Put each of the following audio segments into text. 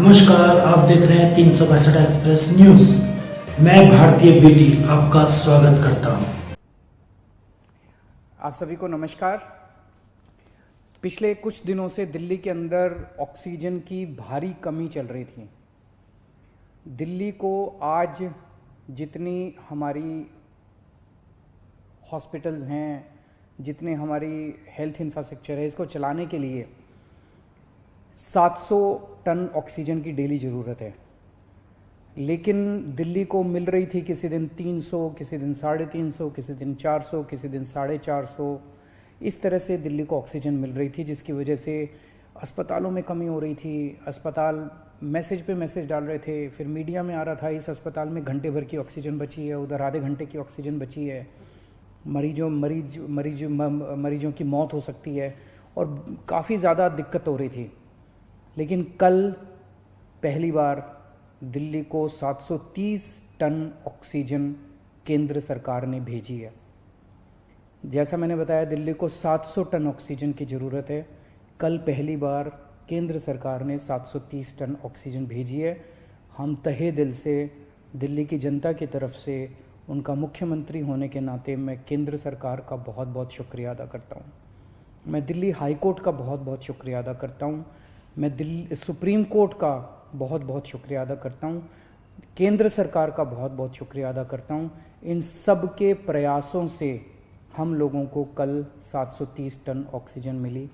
नमस्कार, आप देख रहे हैं 365 एक्सप्रेस न्यूज। मैं भारतीय बेटी आपका स्वागत करता हूं। आप सभी को नमस्कार। पिछले कुछ दिनों से दिल्ली के अंदर ऑक्सीजन की भारी कमी चल रही थी। दिल्ली को आज जितनी हमारी हॉस्पिटल्स हैं, जितने हमारी हेल्थ इंफ्रास्ट्रक्चर है, इसको चलाने के लिए 700 टन ऑक्सीजन की डेली ज़रूरत है। लेकिन दिल्ली को मिल रही थी किसी दिन 300, किसी दिन 350, किसी दिन 400, किसी दिन 450। इस तरह से दिल्ली को ऑक्सीजन मिल रही थी, जिसकी वजह से अस्पतालों में कमी हो रही थी। अस्पताल मैसेज पे मैसेज डाल रहे थे, फिर मीडिया में आ रहा था इस अस्पताल में घंटे भर की ऑक्सीजन बची है, उधर आधे घंटे की ऑक्सीजन बची है, मरीजों की मौत हो सकती है, और काफ़ी ज़्यादा दिक्कत हो रही थी। लेकिन कल पहली बार दिल्ली को 730 टन ऑक्सीजन केंद्र सरकार ने भेजी है। जैसा मैंने बताया, दिल्ली को 700 टन ऑक्सीजन की ज़रूरत है। कल पहली बार केंद्र सरकार ने 730 टन ऑक्सीजन भेजी है। हम तहे दिल से दिल्ली की जनता की तरफ से, उनका मुख्यमंत्री होने के नाते, मैं केंद्र सरकार का बहुत बहुत शुक्रिया अदा करता हूँ। मैं दिल्ली हाई कोर्ट का बहुत बहुत शुक्रिया अदा करता हूँ। मैं दिल्ली सुप्रीम कोर्ट का बहुत बहुत शुक्रिया अदा करता हूँ। केंद्र सरकार का बहुत बहुत शुक्रिया अदा करता हूँ। इन सब के प्रयासों से हम लोगों को कल 730 टन ऑक्सीजन मिली।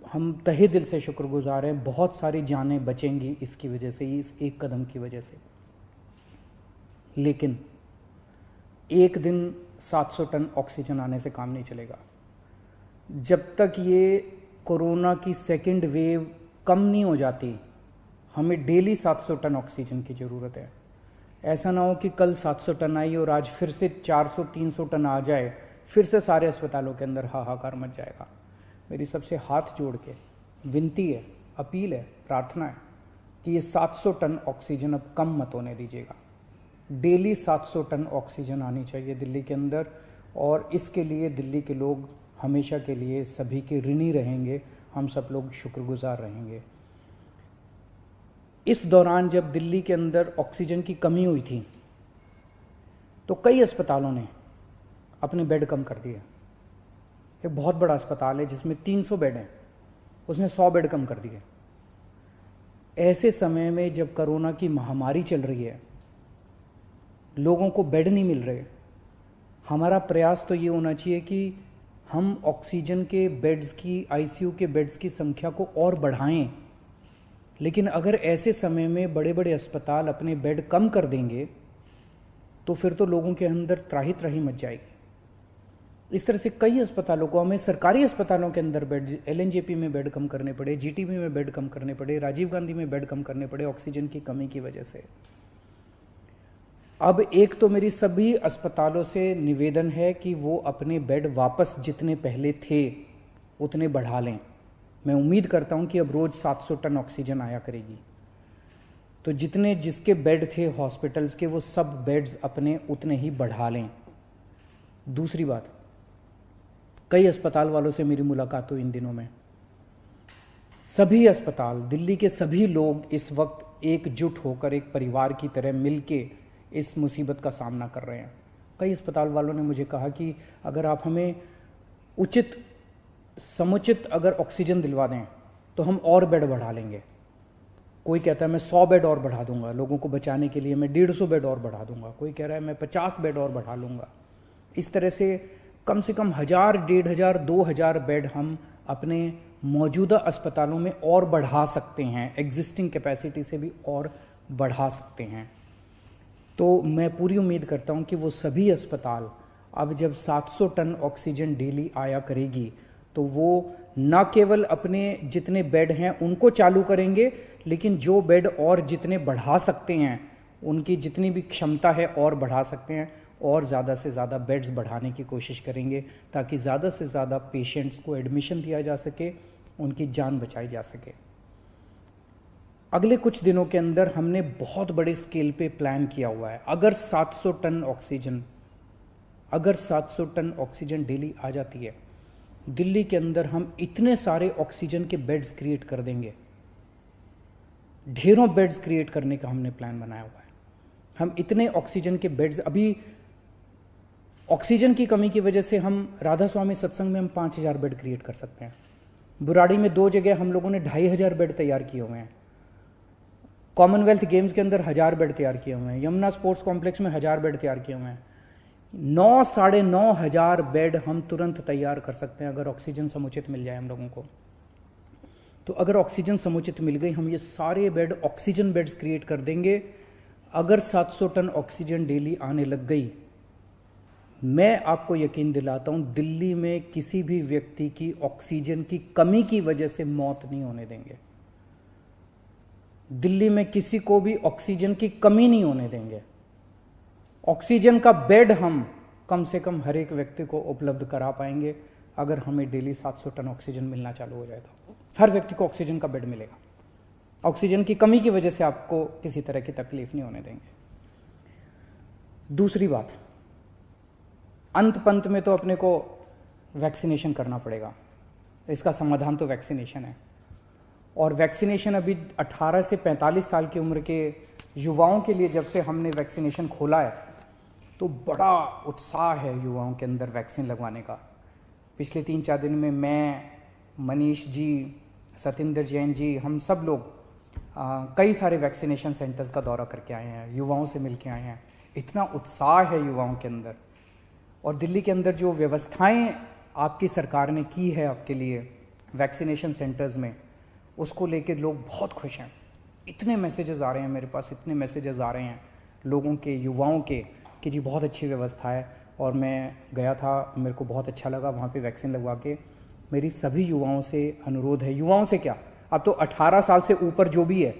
हम तहे दिल से शुक्रगुजार हैं। बहुत सारी जानें बचेंगी इसकी वजह से, इस एक कदम की वजह से। लेकिन एक दिन 700 टन ऑक्सीजन आने से काम नहीं चलेगा। जब तक ये कोरोना की सेकेंड वेव कम नहीं हो जाती, हमें डेली 700 टन ऑक्सीजन की ज़रूरत है। ऐसा ना हो कि कल 700 टन आई और आज फिर से 400-300 टन आ जाए, फिर से सारे अस्पतालों के अंदर हाहाकार मच जाएगा। मेरी सबसे हाथ जोड़ के विनती है, अपील है, प्रार्थना है कि ये 700 टन ऑक्सीजन अब कम मत होने दीजिएगा। डेली 700 टन ऑक्सीजन आनी चाहिए दिल्ली के अंदर, और इसके लिए दिल्ली के लोग हमेशा के लिए सभी के ऋणी रहेंगे। हम सब लोग शुक्रगुजार रहेंगे। इस दौरान जब दिल्ली के अंदर ऑक्सीजन की कमी हुई थी, तो कई अस्पतालों ने अपने बेड कम कर दिए। एक बहुत बड़ा अस्पताल है जिसमें 300 बेड हैं, उसने 100 बेड कम कर दिए। ऐसे समय में जब कोरोना की महामारी चल रही है, लोगों को बेड नहीं मिल रहे, हमारा प्रयास तो ये होना चाहिए कि हम ऑक्सीजन के बेड्स की, आईसीयू के बेड्स की संख्या को और बढ़ाएं। लेकिन अगर ऐसे समय में बड़े बड़े अस्पताल अपने बेड कम कर देंगे, तो फिर तो लोगों के अंदर त्राही त्राही मच जाएगी। इस तरह से कई अस्पतालों को, हमें सरकारी अस्पतालों के अंदर बेड, एलएनजेपी में बेड कम करने पड़े, जीटीबी में बेड कम करने पड़े, राजीव गांधी में बेड कम करने पड़े ऑक्सीजन की कमी की वजह से। अब एक तो मेरी सभी अस्पतालों से निवेदन है कि वो अपने बेड वापस जितने पहले थे उतने बढ़ा लें। मैं उम्मीद करता हूं कि अब रोज़ 700 टन ऑक्सीजन आया करेगी, तो जितने जिसके बेड थे हॉस्पिटल्स के, वो सब बेड्स अपने उतने ही बढ़ा लें। दूसरी बात, कई अस्पताल वालों से मेरी मुलाकात हुई इन दिनों में। सभी अस्पताल, दिल्ली के सभी लोग इस वक्त एकजुट होकर, एक परिवार की तरह मिलके इस मुसीबत का सामना कर रहे हैं। कई अस्पताल वालों ने मुझे कहा कि अगर आप हमें उचित समुचित अगर ऑक्सीजन दिलवा दें तो हम और बेड बढ़ा लेंगे। कोई कहता है मैं 100 बेड और बढ़ा दूंगा लोगों को बचाने के लिए, मैं 150 बेड और बढ़ा दूंगा। कोई कह रहा है मैं 50 बेड और बढ़ा लूँगा। इस तरह से कम 1000, 1500, 2000 बेड हम अपने मौजूदा अस्पतालों में और बढ़ा सकते हैं, एग्जिस्टिंग कैपेसिटी से भी और बढ़ा सकते हैं। तो मैं पूरी उम्मीद करता हूं कि वो सभी अस्पताल अब जब 700 टन ऑक्सीजन डेली आया करेगी, तो वो न केवल अपने जितने बेड हैं उनको चालू करेंगे, लेकिन जो बेड और जितने बढ़ा सकते हैं, उनकी जितनी भी क्षमता है और बढ़ा सकते हैं, और ज़्यादा से ज़्यादा बेड्स बढ़ाने की कोशिश करेंगे, ताकि ज़्यादा से ज़्यादा पेशेंट्स को एडमिशन दिया जा सके, उनकी जान बचाई जा सके। अगले कुछ दिनों के अंदर हमने बहुत बड़े स्केल पे प्लान किया हुआ है। अगर 700 टन ऑक्सीजन डेली आ जाती है, दिल्ली के अंदर हम इतने सारे ऑक्सीजन के बेड्स क्रिएट कर देंगे ढेरों बेड्स क्रिएट करने का हमने प्लान बनाया हुआ है। हम इतने ऑक्सीजन के बेड्स, अभी ऑक्सीजन की कमी की वजह से हम राधा स्वामी सत्संग में हम 5,000 बेड क्रिएट कर सकते हैं। बुराड़ी में 2 जगह हम लोगों ने 2,500 बेड तैयार किए हुए हैं। कॉमनवेल्थ गेम्स के अंदर 1000 बेड तैयार किए हुए हैं। यमुना स्पोर्ट्स कॉम्प्लेक्स में 1000 बेड तैयार किए हुए हैं। 9,500 बेड हम तुरंत तैयार कर सकते हैं अगर ऑक्सीजन समुचित मिल जाए हम लोगों को। तो अगर ऑक्सीजन समुचित मिल गई, हम ये सारे बेड ऑक्सीजन बेड्स क्रिएट कर देंगे। अगर 700 टन ऑक्सीजन डेली आने लग गई, मैं आपको यकीन दिलाता हूं दिल्ली में किसी भी व्यक्ति की ऑक्सीजन की कमी की वजह से मौत नहीं होने देंगे। दिल्ली में किसी को भी ऑक्सीजन की कमी नहीं होने देंगे। ऑक्सीजन का बेड हम कम से कम हर एक व्यक्ति को उपलब्ध करा पाएंगे अगर हमें डेली 700 टन ऑक्सीजन मिलना चालू हो जाए तो हर व्यक्ति को ऑक्सीजन का बेड मिलेगा। ऑक्सीजन की कमी की वजह से आपको किसी तरह की तकलीफ नहीं होने देंगे। दूसरी बात, अंत पंत में तो अपने को वैक्सीनेशन करना पड़ेगा। इसका समाधान तो वैक्सीनेशन है। और वैक्सीनेशन अभी 18 से 45 साल की उम्र के युवाओं के लिए जब से हमने वैक्सीनेशन खोला है तो बड़ा उत्साह है युवाओं के अंदर वैक्सीन लगवाने का। पिछले 3-4 दिन में मैं, मनीष जी, सतिंदर जैन जी, हम सब लोग कई सारे वैक्सीनेशन सेंटर्स का दौरा करके आए हैं, युवाओं से मिल के आए हैं। इतना उत्साह है युवाओं के अंदर। और दिल्ली के अंदर जो व्यवस्थाएं आपकी सरकार ने की है आपके लिए वैक्सीनेशन सेंटर्स में, उसको लेके लोग बहुत खुश हैं। इतने मैसेजेस आ रहे हैं मेरे पास, इतने मैसेजेस आ रहे हैं लोगों के, युवाओं के, कि जी बहुत अच्छी व्यवस्था है। और मैं गया था, मेरे को बहुत अच्छा लगा वहाँ पे वैक्सीन लगवा के। मेरी सभी युवाओं से अनुरोध है, युवाओं से क्या, अब तो 18 साल से ऊपर जो भी है,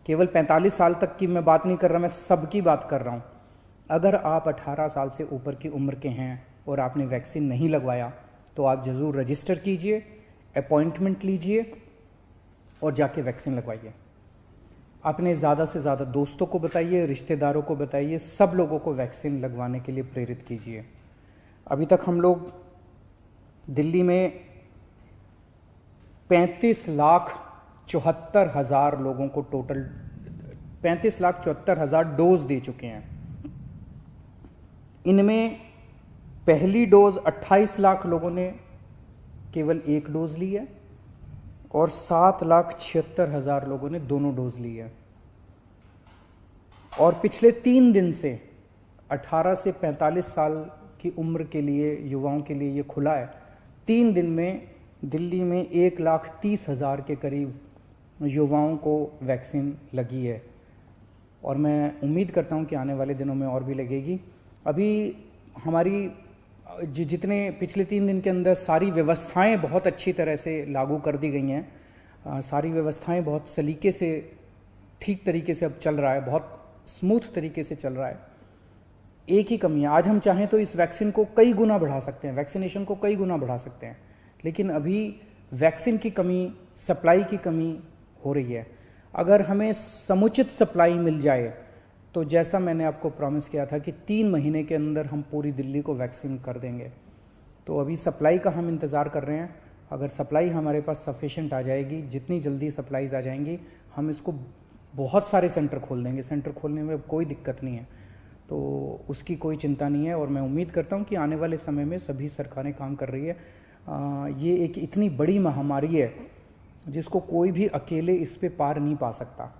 केवल 45 साल तक की मैं बात नहीं कर रहा, मैं सबकी बात कर रहा हूँ। अगर आप 18 साल से ऊपर की उम्र के हैं और आपने वैक्सीन नहीं लगवाया तो आप ज़रूर रजिस्टर कीजिए, अपॉइंटमेंट लीजिए और जाके वैक्सीन लगवाइए। अपने ज़्यादा से ज़्यादा दोस्तों को बताइए, रिश्तेदारों को बताइए, सब लोगों को वैक्सीन लगवाने के लिए प्रेरित कीजिए। अभी तक हम लोग दिल्ली में 35,74,000 लोगों को टोटल 35,74,000 डोज दे चुके हैं। इनमें पहली डोज 28 लाख लोगों ने केवल 1 डोज ली है और 7,76,000 लोगों ने दोनों डोज ली है। और पिछले 3 दिन से 18 से 45 साल की उम्र के लिए, युवाओं के लिए ये खुला है। 3 दिन में दिल्ली में 1,30,000 के करीब युवाओं को वैक्सीन लगी है और मैं उम्मीद करता हूँ कि आने वाले दिनों में और भी लगेगी। अभी हमारी जितने पिछले 3 दिन के अंदर सारी व्यवस्थाएं बहुत अच्छी तरह से लागू कर दी गई हैं। सारी व्यवस्थाएं बहुत सलीके से, ठीक तरीके से अब चल रहा है, बहुत स्मूथ तरीके से चल रहा है। एक ही कमी है, आज हम चाहें तो इस वैक्सीन को कई गुना बढ़ा सकते हैं, वैक्सीनेशन को कई गुना बढ़ा सकते हैं, लेकिन अभी वैक्सीन की कमी, सप्लाई की कमी हो रही है। अगर हमें समुचित सप्लाई मिल जाए तो जैसा मैंने आपको प्रॉमिस किया था कि 3 महीने के अंदर हम पूरी दिल्ली को वैक्सीन कर देंगे, तो अभी सप्लाई का हम इंतज़ार कर रहे हैं। अगर सप्लाई हमारे पास सफिशेंट आ जाएगी, जितनी जल्दी सप्लाईज आ जाएंगी, हम इसको बहुत सारे सेंटर खोल देंगे। सेंटर खोलने में कोई दिक्कत नहीं है, तो उसकी कोई चिंता नहीं है। और मैं उम्मीद करता हूँ कि आने वाले समय में सभी सरकारें काम कर रही है। ये एक इतनी बड़ी महामारी है जिसको कोई भी अकेले इस पे पार नहीं पा सकता।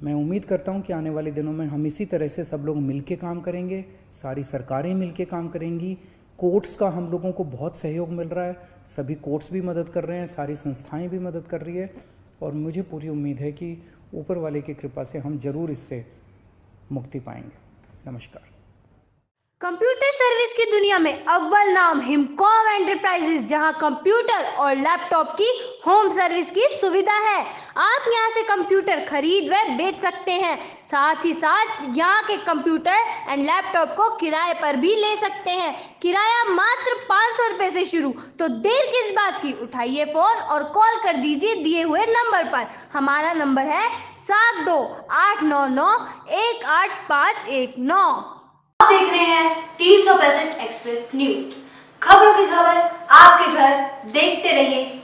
मैं उम्मीद करता हूं कि आने वाले दिनों में हम इसी तरह से सब लोग मिलके काम करेंगे, सारी सरकारें मिलके काम करेंगी। कोर्ट्स का हम लोगों को बहुत सहयोग मिल रहा है, सभी कोर्ट्स भी मदद कर रहे हैं, सारी संस्थाएं भी मदद कर रही है और मुझे पूरी उम्मीद है कि ऊपर वाले की कृपा से हम जरूर इससे मुक्ति पाएंगे। नमस्कार। कंप्यूटर सर्विस की दुनिया में अव्वल नाम हिमकॉम एंटरप्राइजेज, जहां कंप्यूटर और लैपटॉप की होम सर्विस की सुविधा है। आप यहां से कंप्यूटर खरीद व बेच सकते हैं, साथ ही साथ यहां के कंप्यूटर एंड लैपटॉप को किराए पर भी ले सकते हैं। किराया मात्र 500 रुपए से शुरू। तो देर किस बात की, उठाइए फोन और कॉल कर दीजिए दिए हुए नंबर पर। हमारा नंबर है 7289918519। आप देख रहे हैं 365 एक्सप्रेस न्यूज। खबरों की खबर आपके घर, देखते रहिए